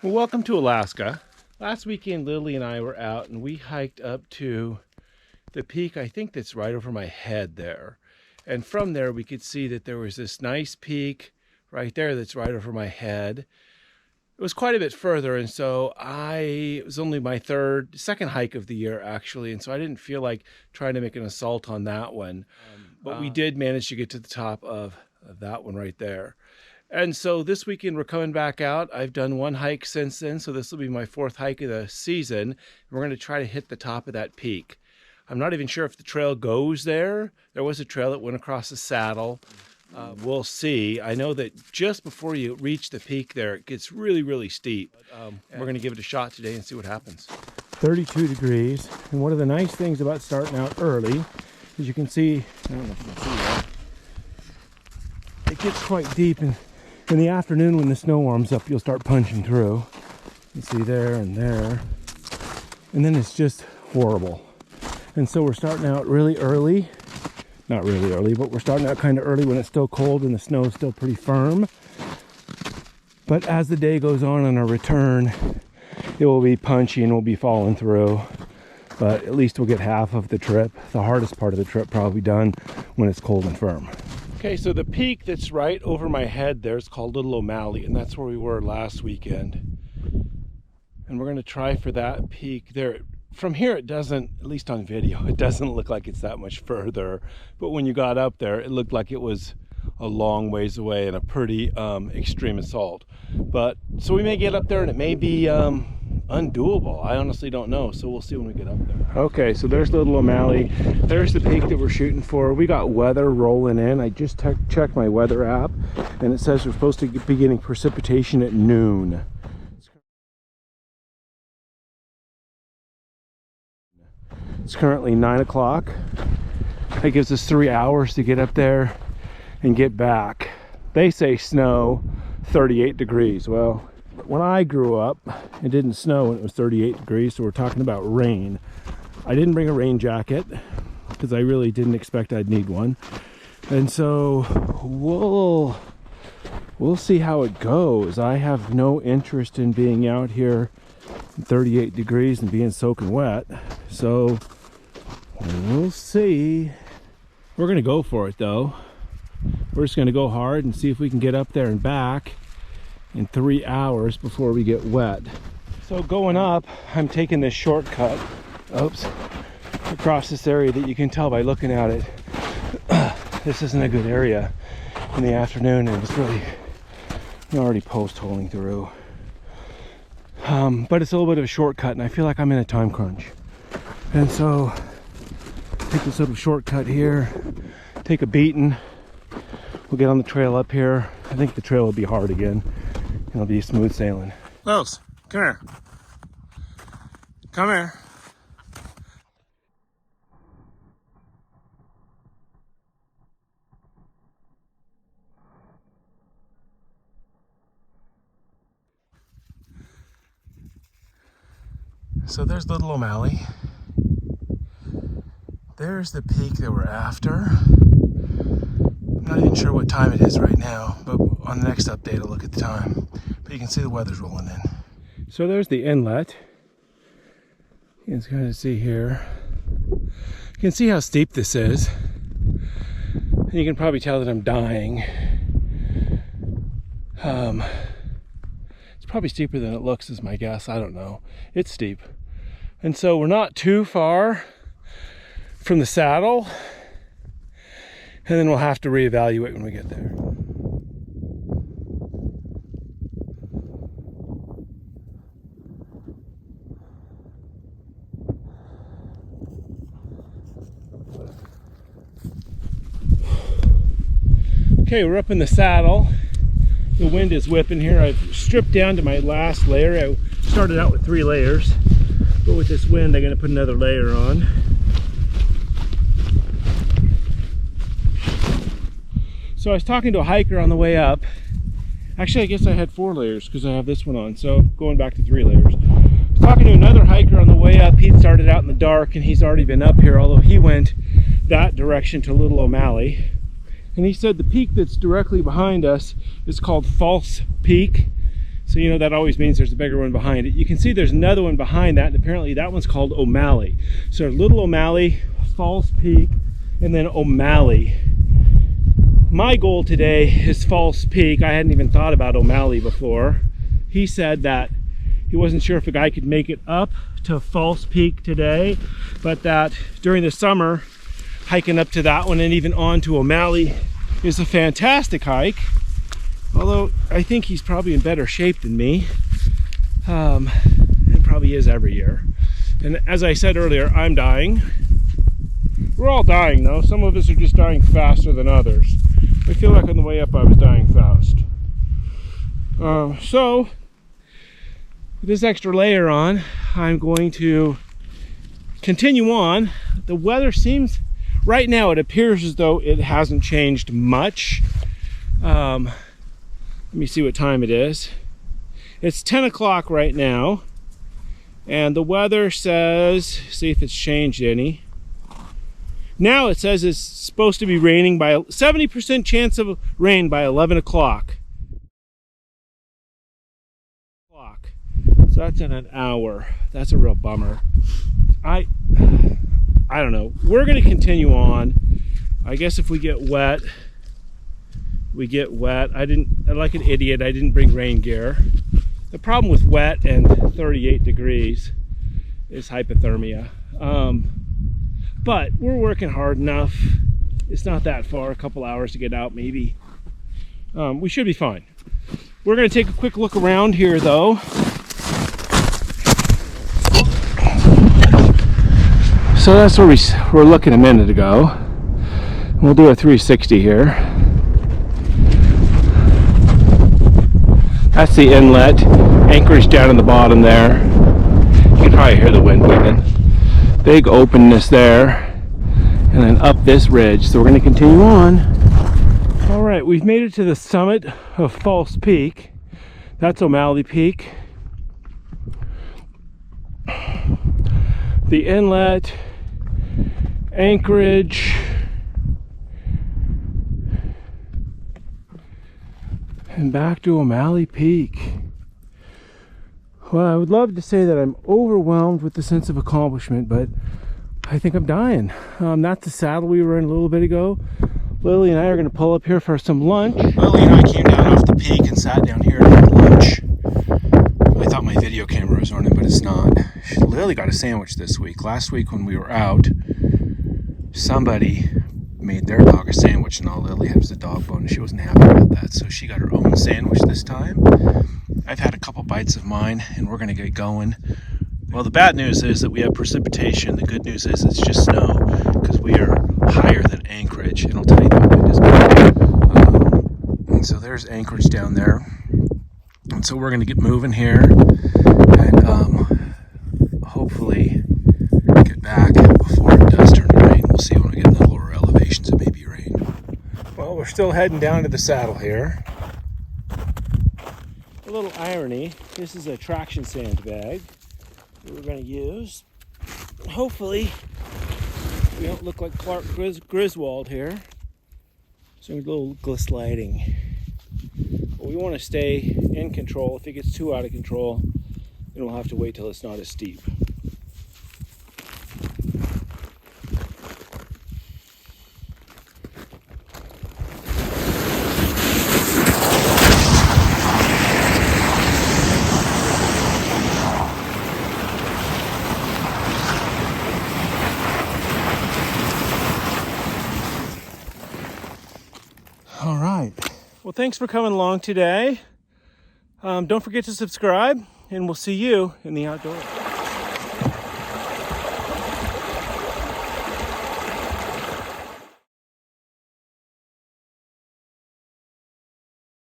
Well, welcome to Alaska. Last weekend, Lily and I were out and we hiked up to the peak, I think that's right over my head there. And from there, we could see that there was this nice peak right there that's right over my head. It was quite a bit further, and so it was only my second hike of the year, actually, and so I didn't feel like trying to make an assault on that one. But we did manage to get to the top of that one right there. And so this weekend we're coming back out. I've done one hike since then, so this will be my fourth hike of the season. We're going to try to hit the top of that peak. I'm not even sure if the trail goes there. There was a trail that went across the saddle. We'll see. I know that just before you reach the peak there, it gets really, really steep. We're going to give it a shot today and see what happens. 32 degrees. And one of the nice things about starting out early is you can see, I don't know if you can see that, it gets quite deep. And in the afternoon when the snow warms up, you'll start punching through. You see there and there. And then it's just horrible. And so we're starting out really early. Not really early, but we're starting out kind of early when it's still cold and the snow is still pretty firm. But as the day goes on our return, it will be punchy and we'll be falling through. But at least we'll get half of the trip. The hardest part of the trip probably done when it's cold and firm. Okay, so the peak that's right over my head there is called Little O'Malley, and that's where we were last weekend. And we're going to try for that peak there. From here, it doesn't, at least on video, it doesn't look like it's that much further. But when you got up there, it looked like it was a long ways away and a pretty extreme assault. But so we may get up there and it may be undoable. I honestly don't know, so we'll see when we get up there. Okay, so there's Little O'Malley. There's the peak that we're shooting for. We got weather rolling in. I just checked my weather app, and it says we're supposed to be getting precipitation at noon. It's currently 9 o'clock. That gives us 3 hours to get up there and get back. They say snow 38 degrees. Well, when I grew up, it didn't snow when it was 38 degrees, so we're talking about rain. I didn't bring a rain jacket because I really didn't expect I'd need one. And so we'll see how it goes. I have no interest in being out here in 38 degrees and being soaking wet. So we'll see. We're going to go for it though. We're just going to go hard and see if we can get up there and back in 3 hours before we get wet. So going up, I'm taking this shortcut, across this area that you can tell by looking at it. This isn't a good area in the afternoon, and it's really already post-holing through. But it's a little bit of a shortcut, and I feel like I'm in a time crunch. And so, take this little shortcut here, take a beating. We'll get on the trail up here. I think the trail will be hard again. It'll be smooth sailing. Los, come here. Come here. So there's Little O'Malley. There's the peak that we're after. I'm not even sure what time it is right now, but on the next update I'll look at the time. But you can see the weather's rolling in. So there's the inlet. You can kind of see here. You can see how steep this is. And you can probably tell that I'm dying. It's probably steeper than it looks is my guess. I don't know. It's steep. And so we're not too far from the saddle. And then we'll have to reevaluate when we get there. Okay, we're up in the saddle. The wind is whipping here. I've stripped down to my last layer. I started out with 3 layers, but with this wind I'm going to put another layer on. So I was talking to a hiker on the way up. Actually, I guess I had 4 layers because I have this one on, so going back to 3 layers. I was talking to another hiker on the way up. He started out in the dark and he's already been up here, although he went that direction to Little O'Malley. And he said the peak that's directly behind us is called False Peak. So you know that always means there's a bigger one behind it. You can see there's another one behind that, and apparently that one's called O'Malley. So Little O'Malley, False Peak, and then O'Malley. My goal today is False Peak. I hadn't even thought about O'Malley before. He said that he wasn't sure if a guy could make it up to False Peak today, but that during the summer, hiking up to that one and even on to O'Malley is a fantastic hike. Although I think he's probably in better shape than me. It probably is every year. And as I said earlier, I'm dying. We're all dying though. Some of us are just dying faster than others. I feel like on the way up I was dying fast. So with this extra layer on, I'm going to continue on. The weather seems, right now it appears as though it hasn't changed much. Let me see what time it is. It's 10 o'clock right now, and the weather says, see if it's changed any. Now it says it's supposed to be raining by 70% chance of rain by 11 o'clock. So that's in an hour. That's a real bummer. I don't know. We're going to continue on. I guess if we get wet, we get wet. Like an idiot, I didn't bring rain gear. The problem with wet and 38 degrees is hypothermia. But we're working hard enough. It's not that far, a couple hours to get out maybe. We should be fine. We're going to take a quick look around here though. So that's where we were looking a minute ago. We'll do a 360 here. That's the inlet. Anchorage down in the bottom there. You can probably hear the wind whipping. Big openness there. And then up this ridge. So we're going to continue on. All right, we've made it to the summit of False Peak. That's O'Malley Peak. The inlet, Anchorage, and back to O'Malley Peak. Well, I would love to say that I'm overwhelmed with the sense of accomplishment, but I think I'm dying. That's the saddle we were in a little bit ago. Lily and I are going to pull up here for some lunch. Lily and I came down off the peak and sat down here to have lunch. I thought my video camera was running, but it's not. Lily got a sandwich this week. Last week when we were out, somebody made their dog a sandwich and all Lily had was a dog bone, and she wasn't happy about that. So she got her own sandwich this time. I've had a couple bites of mine and we're going to get going. Well, the bad news is that we have precipitation. The good news is it's just snow because we are higher than Anchorage, and I'll tell you the wind is bad. And so there's Anchorage down there. And so we're going to get moving here and hopefully get back before it does turn to rain. We'll see when we get in the lower elevations, it may be rain. Well, we're still heading down to the saddle here. A little irony, this is a traction sandbag that we're going to use. Hopefully we don't look like Clark Griswold here. So we're a little gliding. But we want to stay in control. If it gets too out of control, then we'll have to wait till it's not as steep. All right. Well, thanks for coming along today. Don't forget to subscribe, and we'll see you in the outdoors.